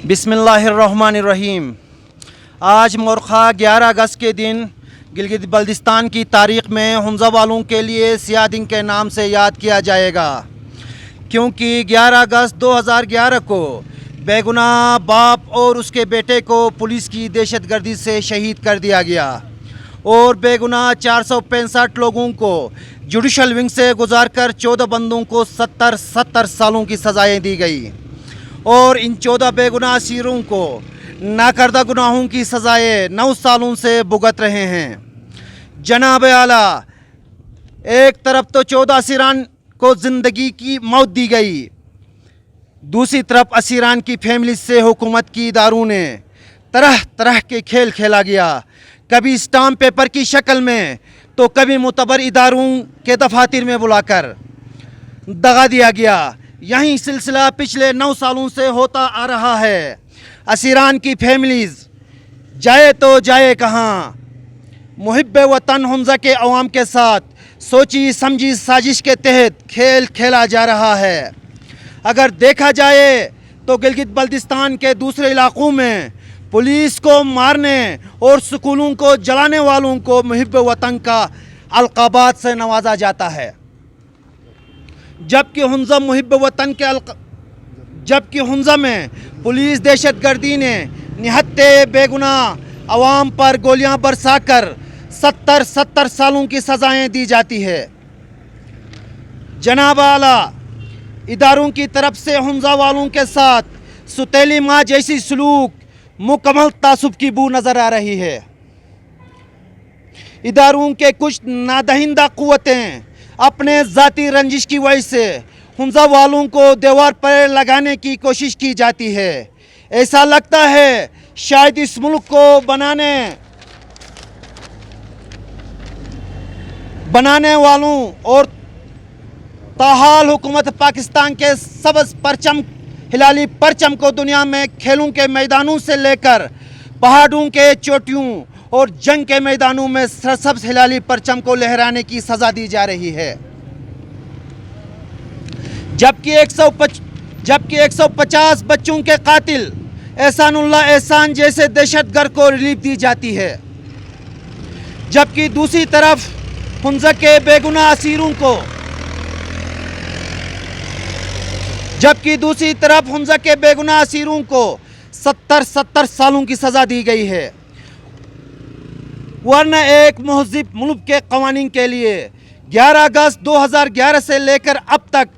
बिस्मिल्लाहिर्रहमानिर्रहीम। आज मौरखा 11 अगस्त के दिन गिलगित बल्तिस्तान की तारीख़ में हमज़ा वालों के लिए सियाह दिन के नाम से याद किया जाएगा, क्योंकि 11 अगस्त 2011 को बेगुनाह बाप और उसके बेटे को पुलिस की दहशतगर्दी से शहीद कर दिया गया और बेगुनाह 465 लोगों को जुडिशल विंग से गुजारकर 14 बंदों को 70 सालों की सज़ाएँ दी गई और इन 14 बेगुनाह असीरों को नाकर्दा गुनाहों की सज़ाएँ 9 सालों से भुगत रहे हैं। जनाब आला, एक तरफ तो 14 असीरान को ज़िंदगी की मौत दी गई, दूसरी तरफ असीरान की फैमिली से हुकूमत की इदारों ने तरह तरह के खेल खेला गया, कभी स्टाम्प पेपर की शक्ल में तो कभी मुतबर इदारों के दफातर में बुलाकर दगा दिया गया। यही सिलसिला पिछले 9 सालों से होता आ रहा है। असीरान की फैमिलीज़ जाए तो जाए कहाँ। मुहिब्बे वतन हमज़ा के अवाम के साथ सोची समझी साजिश के तहत खेल खेला जा रहा है। अगर देखा जाए तो गिलगित बल्तिस्तान के दूसरे इलाक़ों में पुलिस को मारने और स्कूलों को जलाने वालों को मुहिब्बे वतन का अलक़ाबात से नवाजा जाता है, जबकि हुंज़ा में पुलिस दहशतगर्दी ने निहत्ते बेगुनाह अवाम पर गोलियां बरसाकर 70 सालों की सज़ाएँ दी जाती है। जनाब आला, इदारों की तरफ से हुंज़ा वालों के साथ सुतीली माँ जैसी सलूक मुकम्मल तासुब की बू नज़र आ रही है। इदारों के कुछ नादहिंदा क़ुव्वतें अपने ज़ाती रंजिश की वजह से हुंज़ा वालों को दीवार पर लगाने की कोशिश की जाती है। ऐसा लगता है शायद इस मुल्क को बनाने वालों और ताहाल हुकूमत पाकिस्तान के सबज परचम हिलाली परचम को दुनिया में खेलों के मैदानों से लेकर पहाड़ों के चोटियों और जंग के मैदानों में सरसब्ज़ हिलाली परचम को लहराने की सज़ा दी जा रही है, जबकि 150 बच्चों के कातिल एहसानुल्लाह एहसान जैसे दहशतगर्द को रिलीफ दी जाती है, जबकि दूसरी तरफ हुंज़ा के बेगुनाह असीरों को 70 सालों की सज़ा दी गई है। वरना एक महज़िब मुल्क के क़वानीन के लिए 11 अगस्त 2011 से लेकर अब तक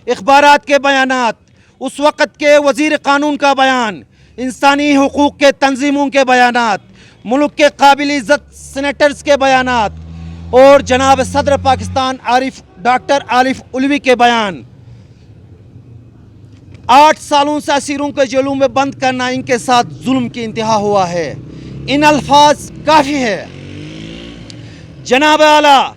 इख़बारात के बयानात, उस वक़्त के वज़ीर क़ानून का बयान, इंसानी हुकूक़ के तंजीमों के बयानात, मुल्क के काबिल इज़्ज़त सेनेटर्स के बयानात और जनाब सदर पाकिस्तान डॉक्टर आरिफ उलवी के बयान, 8 सालों से असीरों के जेलों में बंद करना इनके साथ जुल्म की इंतहा हुआ है। इन अल्फाज काफ़ी है। जनाब आला,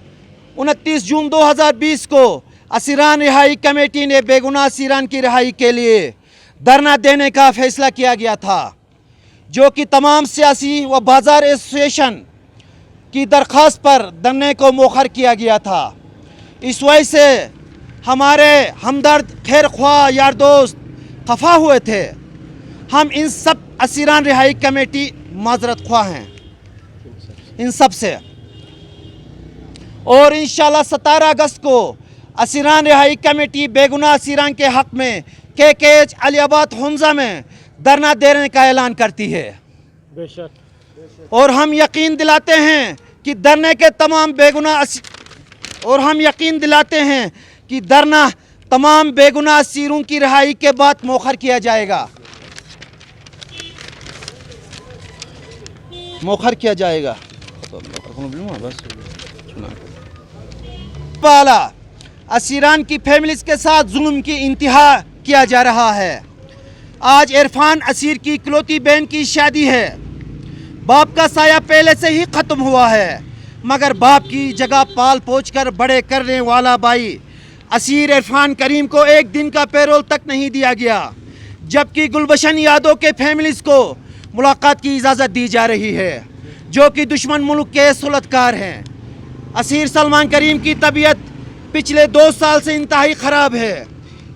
29 जून 2020 को असीरान रिहाई कमेटी ने बेगुनाह असीरान की रिहाई के लिए धरना देने का फैसला किया गया था, जो कि तमाम सियासी व बाज़ार एसोसिएशन की दरख्वास्त पर धरने को मौखर किया गया था। इस वजह से हमारे हमदर्द खैर ख्वाह यार दोस्त खफा हुए थे। हम इन सब असीरान रिहाई कमेटी माजरत ख्वाह हैं इन सब से, और इंशाल्लाह 17 अगस्त को असीरान रिहाई कमेटी बेगुनाह असीरान के हक़ में KKH अलीआबाद हुंज़ा में धरना देने का ऐलान करती है। बेशक। और हम यकीन दिलाते हैं कि धरना तमाम बेगुनाह असीरों की रिहाई के बाद मौखर किया जाएगा। असीरान की फैमिलीज़ के साथ जुल्म की इंतहा किया जा रहा है। आज इरफान असीर की इकलौती बहन की शादी है। बाप का साया पहले से ही ख़त्म हुआ है, मगर बाप की जगह पाल पोछ कर बड़े करने वाला भाई असीर इरफान करीम को एक दिन का पैरोल तक नहीं दिया गया, जबकि गुलबशन यादव के फैमिलीज़ को मुलाकात की इजाज़त दी जा रही है, जो कि दुश्मन मुल्क के सुलतकार हैं। असीर सलमान करीम की तबीयत पिछले 2 साल से इंतहाई ख़राब है।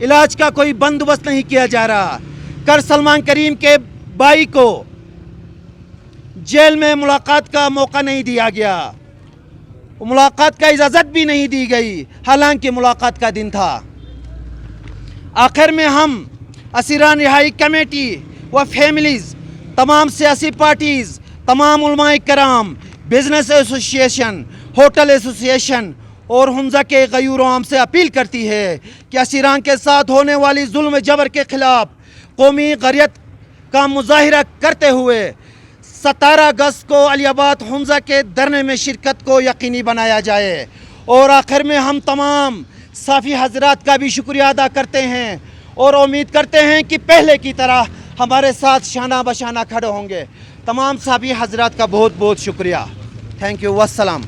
इलाज का कोई बंदोबस्त नहीं किया जा रहा, कर सलमान करीम के भाई को जेल में मुलाकात का मौका नहीं दिया गया, मुलाकात का इजाज़त भी नहीं दी गई, हालांकि मुलाकात का दिन था। आखिर में हम असीरान रिहाई कमेटी व फैमिलीज़, तमाम सियासी पार्टीज़, तमाम उलमाए कराम, बिजनेस एसोसिएशन, होटल एसोसिएशन और हमजा के गयूर आम से अपील करती है कि असीरान के साथ होने वाली जुल्म जबर के ख़िलाफ़ कौमी गैरत का मुजाहिरा करते हुए 17 अगस्त को अलीआबाद हमजा के धरने में शिरकत को यकीनी बनाया जाए। और आखिर में हम तमाम साफ़ी हजरात का भी शुक्रिया अदा करते हैं और उम्मीद करते हैं कि पहले की तरह हमारे साथ शाना बशाना खड़े होंगे। तमाम साफ़ी हजरात का बहुत बहुत शुक्रिया। Thank you. वस्सलाम।